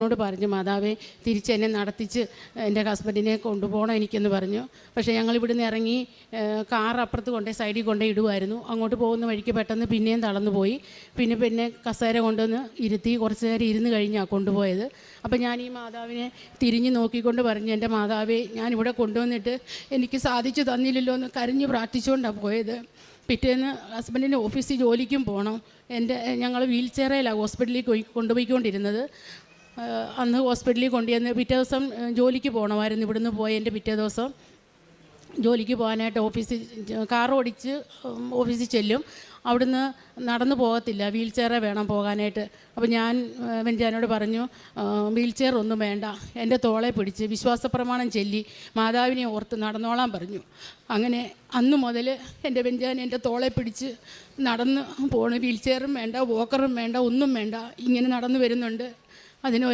ോട് പറഞ്ഞു, മാതാവേ തിരിച്ചെന്നെ നടത്തിച്ച് എൻ്റെ ഹസ്ബൻഡിനെ കൊണ്ടുപോകണം എനിക്കെന്ന് പറഞ്ഞു. പക്ഷേ ഞങ്ങൾ ഇവിടുന്ന് ഇറങ്ങി കാർ അപ്പുറത്ത് കൊണ്ടേ സൈഡിൽ കൊണ്ടേ ഇടുമായിരുന്നു. അങ്ങോട്ട് പോകുന്ന വഴിക്ക് പെട്ടെന്ന് പിന്നെയും തളർന്നു പോയി. പിന്നെ കസേര കൊണ്ടുവന്ന് ഇരുത്തി കുറച്ച് നേരം ഇരുന്ന് കഴിഞ്ഞാണ് കൊണ്ടുപോയത്. അപ്പം ഞാൻ ഈ മാതാവിനെ തിരിഞ്ഞ് നോക്കിക്കൊണ്ട് പറഞ്ഞു, എൻ്റെ മാതാവേ ഞാനിവിടെ കൊണ്ടുവന്നിട്ട് എനിക്ക് സാധിച്ചു തന്നില്ലല്ലോ എന്ന് കരഞ്ഞു പ്രാർത്ഥിച്ചുകൊണ്ടാണ് പോയത്. പിറ്റേന്ന് ഹസ്ബൻഡിൻ്റെ ഓഫീസിൽ ജോലിക്കും പോകണം. ഞങ്ങൾ വീൽ ചെയറിലാണ് ഹോസ്പിറ്റലിൽ കൊണ്ടുപോയിക്കൊണ്ടിരുന്നത്. അന്ന് ഹോസ്പിറ്റലിൽ കൊണ്ടുവന്ന് പിറ്റേ ദിവസം ജോലിക്ക് പോകണമായിരുന്നു. ഇവിടുന്ന് പോയി എൻ്റെ പിറ്റേ ദിവസം ജോലിക്ക് പോകാനായിട്ട് കാർ ഓടിച്ച് ഓഫീസിൽ ചെല്ലും. അവിടുന്ന് നടന്നു പോകത്തില്ല, വീൽ ചെയറേ വേണം പോകാനായിട്ട്. അപ്പോൾ ഞാൻ വെഞ്ചാനോട് പറഞ്ഞു, വീൽ ചെയർ ഒന്നും വേണ്ട, എൻ്റെ തോളെ പിടിച്ച് വിശ്വാസപ്രമാണം ചൊല്ലി മാതാവിനെ ഓർത്ത് നടന്നോളാൻ പറഞ്ഞു. അങ്ങനെ അന്നു മുതൽ എൻ്റെ വെഞ്ചാൻ എൻ്റെ തോളെ പിടിച്ച് നടന്ന് പോകണം. വീൽ ചെയറും വേണ്ട, വോക്കറും വേണ്ട, ഒന്നും വേണ്ട, ഇങ്ങനെ നടന്നു വരുന്നുണ്ട്. അതിന്